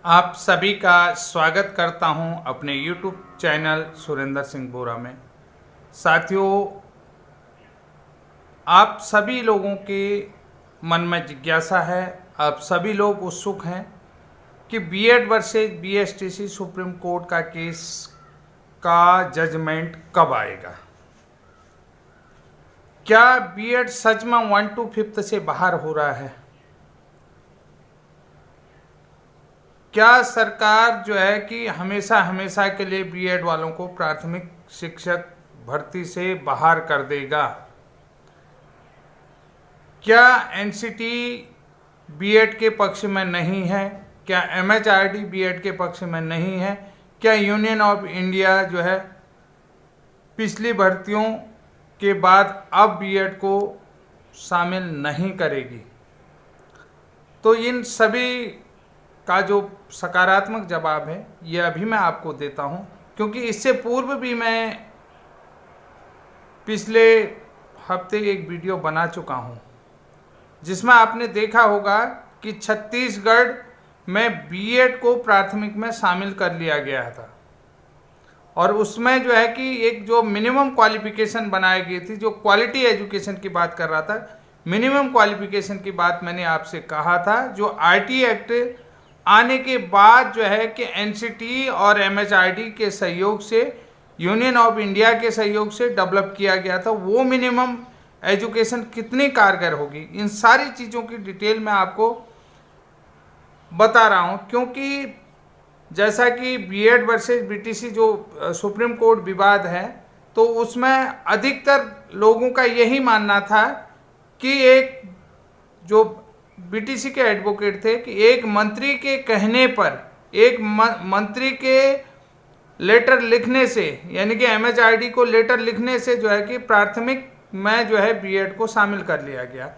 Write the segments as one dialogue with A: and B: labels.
A: आप सभी का स्वागत करता हूं अपने YouTube चैनल सुरेंद्र सिंह बोरा में। साथियों, आप सभी लोगों के मन में जिज्ञासा है, आप सभी लोग उत्सुक हैं कि B Ed versus BSTC supreme court का केस का जजमेंट कब आएगा। क्या बीएड सच में 1 to 5th से बाहर हो रहा है? क्या सरकार जो है कि हमेशा हमेशा के लिए बीएड वालों को प्राथमिक शिक्षक भर्ती से बाहर कर देगा? क्या एनसीटी बीएड के पक्ष में नहीं है? क्या एमएचआरडी बीएड के पक्ष में नहीं है? क्या यूनियन ऑफ इंडिया जो है पिछली भर्तियों के बाद अब बीएड को शामिल नहीं करेगी? तो इन सभी का जो सकारात्मक जवाब है यह अभी मैं आपको देता हूं, क्योंकि इससे पूर्व भी मैं पिछले हफ्ते एक वीडियो बना चुका हूं जिसमें आपने देखा होगा कि छत्तीसगढ़ में बीएड को प्राथमिक में शामिल कर लिया गया था और उसमें जो है कि एक जो मिनिमम क्वालिफिकेशन बनाई गई थी, जो क्वालिटी एजुकेशन की बात कर रहा था, मिनिमम क्वालिफिकेशन की बात मैंने आपसे कहा था, जो आईटी एक्ट आने के बाद जो है कि एनसीटी और एमएचआरडी के सहयोग से, यूनियन ऑफ इंडिया के सहयोग से डेवलप किया गया था। वो मिनिमम एजुकेशन कितनी कारगर होगी, इन सारी चीज़ों की डिटेल मैं आपको बता रहा हूँ, क्योंकि जैसा कि बीएड वर्सेस बीटीसी जो सुप्रीम कोर्ट विवाद है, तो उसमें अधिकतर लोगों का यही मानना था कि एक जो बीटीसी के एडवोकेट थे कि एक मंत्री के कहने पर, एक मंत्री के लेटर लिखने से, यानी कि एमएचआरडी को लेटर लिखने से जो है कि प्राथमिक में जो है बीएड को शामिल कर लिया गया।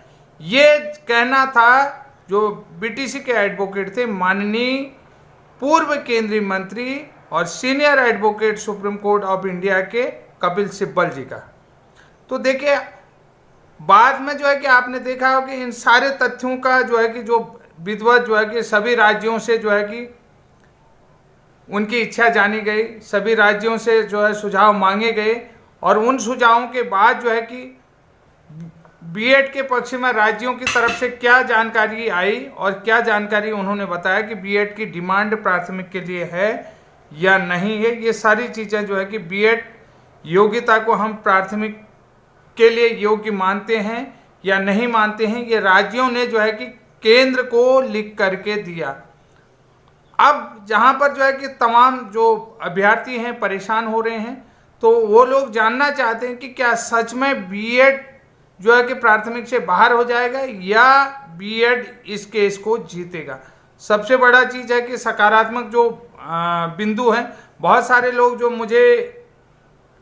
A: ये कहना था जो बीटीसी के एडवोकेट थे, माननीय पूर्व केंद्रीय मंत्री और senior advocate supreme court of India के कपिल सिब्बल जी का। तो देखिए, बाद में जो है कि आपने देखा हो कि इन सारे तथ्यों का जो है कि जो विधिवत जो है कि सभी राज्यों से जो है कि उनकी इच्छा जानी गई, सभी राज्यों से जो है सुझाव मांगे गए और उन सुझावों के बाद जो है कि बीएड के पक्ष में राज्यों की तरफ से क्या जानकारी आई और क्या जानकारी उन्होंने बताया कि बीएड की डिमांड प्राथमिक के लिए है या नहीं है। ये सारी चीज़ें जो है कि बीएड योग्यता को हम प्राथमिक के लिए योग्य मानते हैं या नहीं मानते हैं, ये राज्यों ने जो है कि केंद्र को लिख करके दिया। अब जहां पर जो है कि तमाम जो अभ्यर्थी हैं परेशान हो रहे हैं, तो वो लोग जानना चाहते हैं कि क्या सच में बीएड जो है कि प्राथमिक से बाहर हो जाएगा या बीएड इस केस को जीतेगा। सबसे बड़ा चीज़ है कि सकारात्मक जो बिंदु है, बहुत सारे लोग जो मुझे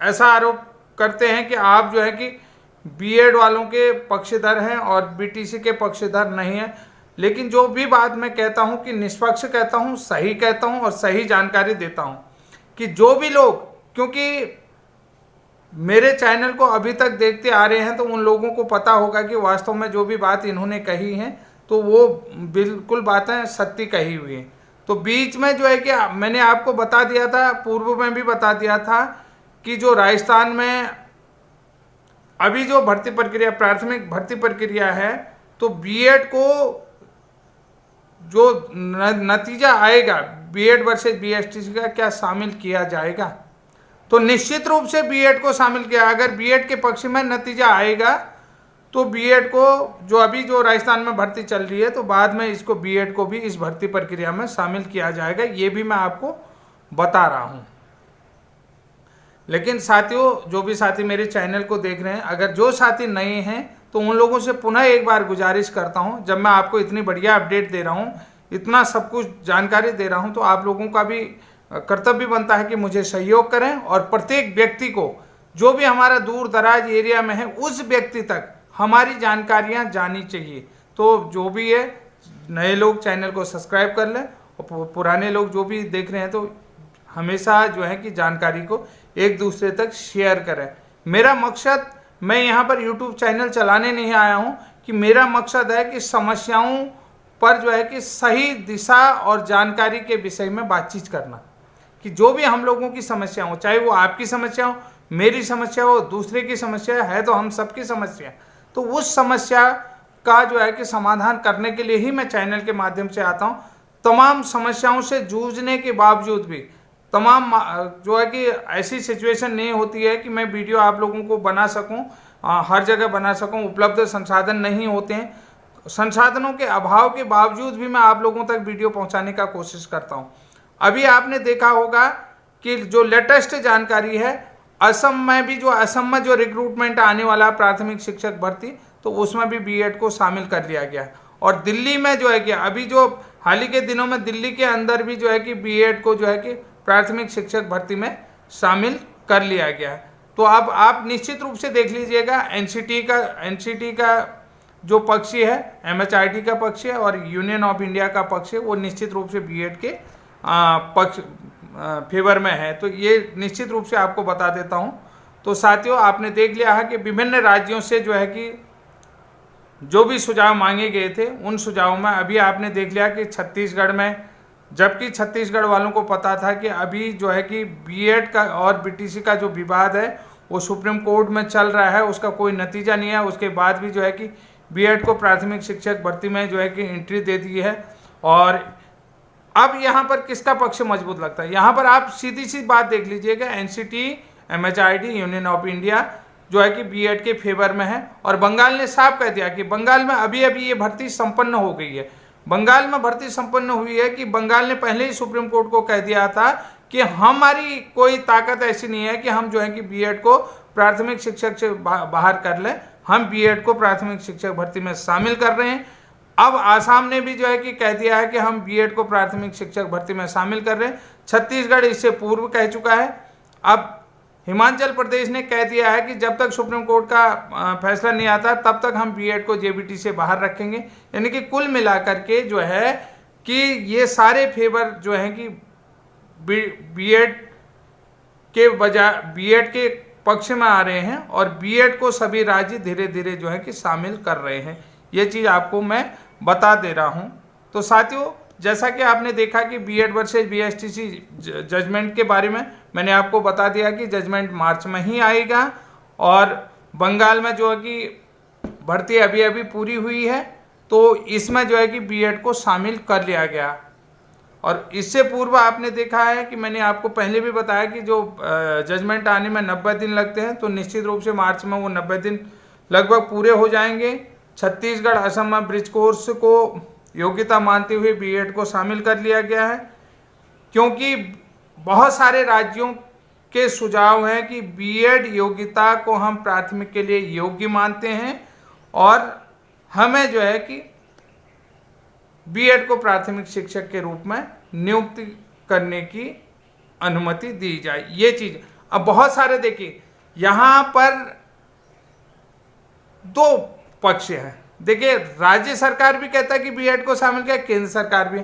A: ऐसा आरोप करते हैं कि आप जो है कि बीएड वालों के पक्षधर हैं और बीटीसी के पक्षधर नहीं हैं, लेकिन जो भी बात मैं कहता हूं कि निष्पक्ष कहता हूं, सही कहता हूं और सही जानकारी देता हूं कि जो भी लोग, क्योंकि मेरे चैनल को अभी तक देखते आ रहे हैं तो उन लोगों को पता होगा कि वास्तव में जो भी बात इन्होंने कही है तो वो बिल्कुल बातें सत्य कही हुई हैं। तो बीच में जो है कि मैंने आपको बता दिया था, पूर्व में भी बता दिया था कि जो राजस्थान में अभी जो भर्ती प्रक्रिया, प्राथमिक भर्ती प्रक्रिया है, तो बीएड को जो नतीजा आएगा बीएड वर्सेस बीएसटीसी का, क्या शामिल किया जाएगा? तो निश्चित रूप से बीएड को शामिल किया। अगर बीएड के पक्ष में नतीजा आएगा तो बीएड को, जो अभी जो राजस्थान में भर्ती चल रही है, तो बाद में इसको बीएड को भी इस भर्ती प्रक्रिया में शामिल किया जाएगा, ये भी मैं आपको बता रहा हूँ। लेकिन साथियों, जो भी साथी मेरे चैनल को देख रहे हैं, अगर जो साथी नए हैं तो उन लोगों से पुनः एक बार गुजारिश करता हूं, जब मैं आपको इतनी बढ़िया अपडेट दे रहा हूं, इतना सब कुछ जानकारी दे रहा हूं, तो आप लोगों का भी कर्तव्य बनता है कि मुझे सहयोग करें और प्रत्येक व्यक्ति को, जो भी हमारा दूर दराज एरिया में है, उस व्यक्ति तक हमारी जानकारियाँ जानी चाहिए। तो जो भी है, नए लोग चैनल को सब्सक्राइब कर लें और पुराने लोग जो भी देख रहे हैं तो हमेशा जो है कि जानकारी को एक दूसरे तक शेयर करें। मेरा मकसद, मैं यहाँ पर YouTube चैनल चलाने नहीं आया हूँ, कि मेरा मकसद है कि समस्याओं पर जो है कि सही दिशा और जानकारी के विषय में बातचीत करना, कि जो भी हम लोगों की समस्या हो, चाहे वो आपकी समस्या हो, मेरी समस्या हो, दूसरे की समस्या है, तो हम सबकी समस्या, तो उस समस्या का जो है कि समाधान करने के लिए ही मैं चैनल के माध्यम से आता हूँ। तमाम समस्याओं से जूझने के बावजूद भी तमाम जो है कि ऐसी सिचुएशन नहीं होती है कि मैं वीडियो आप लोगों को बना सकूं, हर जगह बना सकूं, उपलब्ध संसाधन नहीं होते हैं। संसाधनों के अभाव के बावजूद भी मैं आप लोगों तक वीडियो पहुंचाने का कोशिश करता हूं। अभी आपने देखा होगा कि जो लेटेस्ट जानकारी है, असम में भी जो रिक्रूटमेंट आने वाला प्राथमिक शिक्षक भर्ती, तो उसमें भी बीएड को शामिल कर लिया गया है। और दिल्ली में जो है कि अभी जो हाल ही के दिनों में दिल्ली के अंदर भी जो है कि बीएड को जो है कि प्राथमिक शिक्षक भर्ती में शामिल कर लिया गया है। तो अब आप निश्चित रूप से देख लीजिएगा, एनसीटी का जो पक्षी है, एमएचआरडी का पक्षी है और यूनियन ऑफ इंडिया का पक्ष है, वो निश्चित रूप से बीएड के पक्ष फेवर में है। तो ये निश्चित रूप से आपको बता देता हूँ। तो साथियों, आपने देख लिया है कि विभिन्न राज्यों से जो है कि जो भी सुझाव मांगे गए थे, उन सुझावों में अभी आपने देख लिया कि छत्तीसगढ़ में, जबकि छत्तीसगढ़ वालों को पता था कि अभी जो है कि बीएड का और बीटीसी का जो विवाद है वो सुप्रीम कोर्ट में चल रहा है, उसका कोई नतीजा नहीं है। उसके बाद भी जो है कि बीएड को प्राथमिक शिक्षक भर्ती में जो है कि एंट्री दे दी है। और अब यहाँ पर किसका पक्ष मजबूत लगता है? यहाँ पर आप सीधी सी बात देख लीजिएगा, NCT, MHRD, union of India जो है कि बीएड के फेवर में है। और बंगाल ने साफ कह दिया कि बंगाल में अभी ये भर्ती संपन्न हो गई है। बंगाल में भर्ती संपन्न हुई है कि बंगाल ने पहले ही सुप्रीम कोर्ट को कह दिया था कि हमारी कोई ताकत ऐसी नहीं है कि हम जो है कि बीएड को प्राथमिक शिक्षक से बाहर कर लें, हम बीएड को प्राथमिक शिक्षक भर्ती में शामिल कर रहे हैं। अब आसाम ने भी जो है कि कह दिया है कि हम बीएड को प्राथमिक शिक्षक भर्ती में शामिल कर रहे हैं। छत्तीसगढ़ इससे पूर्व कह चुका है। अब हिमाचल प्रदेश ने कह दिया है कि जब तक सुप्रीम कोर्ट का फैसला नहीं आता तब तक हम बीएड को जेबीटी से बाहर रखेंगे। यानी कि कुल मिलाकर के जो है कि ये सारे फेवर जो है कि बीएड के बजाय बीएड के पक्ष में आ रहे हैं और बीएड को सभी राज्य धीरे धीरे जो है कि शामिल कर रहे हैं। ये चीज़ आपको मैं बता दे रहा हूँ। तो साथियों, जैसा कि आपने देखा कि बीएड वर्सेस बीएसटीसी जजमेंट के बारे में मैंने आपको बता दिया कि जजमेंट मार्च में ही आएगा। और बंगाल में जो है कि भर्ती अभी पूरी हुई है, तो इसमें जो है कि बीएड को शामिल कर लिया गया। और इससे पूर्व आपने देखा है कि मैंने आपको पहले भी बताया कि जो जजमेंट आने में 90 दिन लगते हैं, तो निश्चित रूप से मार्च में वो 90 दिन लगभग पूरे हो जाएंगे। छत्तीसगढ़, असम में ब्रिज कोर्स को योग्यता मानते हुए बीएड को शामिल कर लिया गया है, क्योंकि बहुत सारे राज्यों के सुझाव हैं कि बीएड योग्यता को हम प्राथमिक के लिए योग्य मानते हैं और हमें जो है कि बीएड को प्राथमिक शिक्षक के रूप में नियुक्ति करने की अनुमति दी जाए। ये चीज अब बहुत सारे, देखिए यहाँ पर दो पक्ष हैं। देखिए, राज्य सरकार भी कहता है कि बीएड को शामिल किया, केंद्र सरकार भी।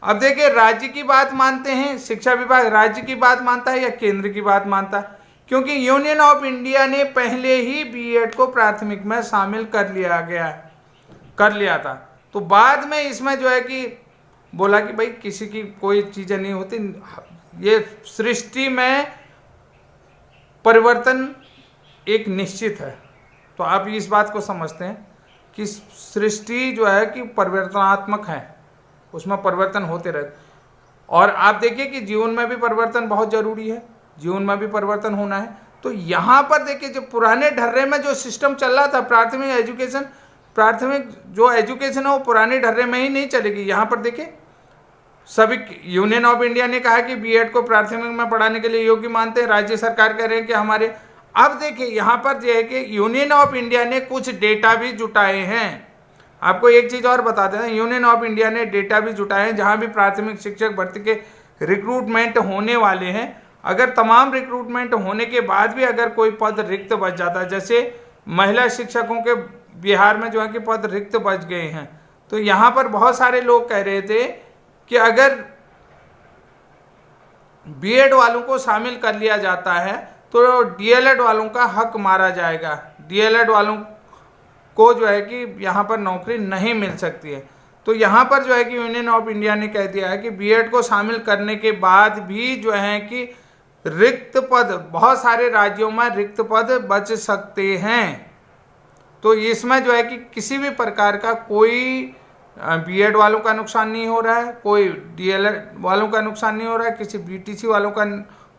A: अब देखिए, राज्य की बात मानते हैं, शिक्षा विभाग राज्य की बात मानता है या केंद्र की बात मानता है? क्योंकि यूनियन ऑफ इंडिया ने पहले ही बीएड को प्राथमिक में शामिल कर लिया था। तो बाद में इसमें जो है कि बोला कि भाई किसी की कोई चीजें नहीं होती, ये सृष्टि में परिवर्तन एक निश्चित है। तो आप इस बात को समझते हैं कि सृष्टि जो है कि परिवर्तनात्मक है, उसमें परिवर्तन होते रहते। और आप देखिए कि जीवन में भी परिवर्तन बहुत जरूरी है, जीवन में भी परिवर्तन होना है। तो यहाँ पर देखिए, जो पुराने ढर्रे में जो सिस्टम चल रहा था, प्राथमिक जो एजुकेशन है वो पुराने ढर्रे में ही नहीं चलेगी। यहाँ पर देखिए, सभी यूनियन ऑफ इंडिया ने कहा कि बीएड को प्राथमिक में पढ़ाने के लिए योग्य मानते हैं, राज्य सरकार कह रहे हैं कि हमारे। अब देखिए यहाँ पर जो है कि यूनियन ऑफ इंडिया ने कुछ डेटा भी जुटाए हैं। आपको एक चीज और बता दें, यूनियन ऑफ इंडिया ने डेटा भी जुटाए हैं, जहां भी प्राथमिक शिक्षक भर्ती के रिक्रूटमेंट होने वाले हैं, अगर तमाम रिक्रूटमेंट होने के बाद भी अगर कोई पद रिक्त बच जाता है, जैसे महिला शिक्षकों के बिहार में जो है कि पद रिक्त बच गए हैं, तो यहाँ पर बहुत सारे लोग कह रहे थे कि अगर बीएड वालों को शामिल कर लिया जाता है तो डीएलएड वालों का हक मारा जाएगा, डीएलएड वालों को जो है कि यहाँ पर नौकरी नहीं मिल सकती है। तो यहाँ पर जो है कि यूनियन ऑफ इंडिया ने कह दिया है कि बीएड को शामिल करने के बाद भी जो है कि रिक्त पद, बहुत सारे राज्यों में रिक्त पद बच सकते हैं। तो इसमें जो है कि किसी भी प्रकार का कोई बीएड वालों का नुकसान नहीं हो रहा है, कोई डीएलएड वालों का नुकसान नहीं हो रहा है, किसी बीटीसी वालों का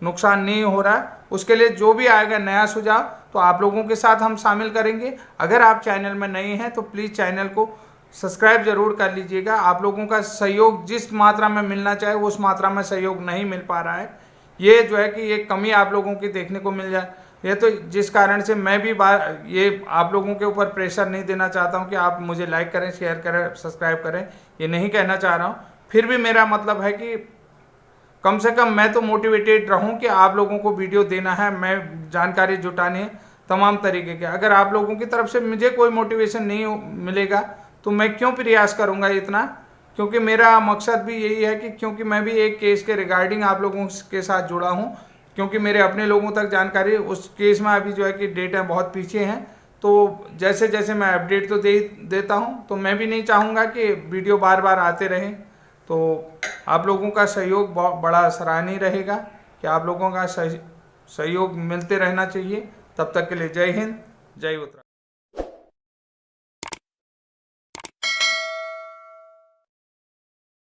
A: नुकसान नहीं हो रहा है। उसके लिए जो भी आएगा नया सुझाव तो आप लोगों के साथ हम शामिल करेंगे। अगर आप चैनल में नए हैं तो प्लीज़ चैनल को सब्सक्राइब जरूर कर लीजिएगा। आप लोगों का सहयोग जिस मात्रा में मिलना चाहे उस मात्रा में सहयोग नहीं मिल पा रहा है। ये जो है कि ये कमी आप लोगों की देखने को मिल जाए, ये तो जिस कारण से मैं भी ये आप लोगों के ऊपर प्रेशर नहीं देना चाहता हूँ कि आप मुझे लाइक करें, शेयर करें, सब्सक्राइब करें, ये नहीं कहना चाह रहा हूँ। फिर भी मेरा मतलब है कि कम से कम मैं तो मोटिवेटेड रहूं कि आप लोगों को वीडियो देना है, मैं जानकारी जुटानी है तमाम तरीके के। अगर आप लोगों की तरफ से मुझे कोई मोटिवेशन नहीं मिलेगा तो मैं क्यों प्रयास करूंगा इतना, क्योंकि मेरा मकसद भी यही है कि क्योंकि मैं भी एक केस के रिगार्डिंग आप लोगों के साथ जुड़ा हूं, क्योंकि मेरे अपने लोगों तक जानकारी उस केस में अभी जो है कि डेटा बहुत पीछे हैं। तो जैसे जैसे मैं अपडेट तो देता हूँ, तो मैं भी नहीं चाहूँगा कि वीडियो बार बार आते रहें। तो आप लोगों का सहयोग बहुत बड़ा सराहनीय रहेगा कि आप लोगों का सहयोग मिलते रहना चाहिए। तब तक के लिए जय हिंद, जय उत्तराखंड।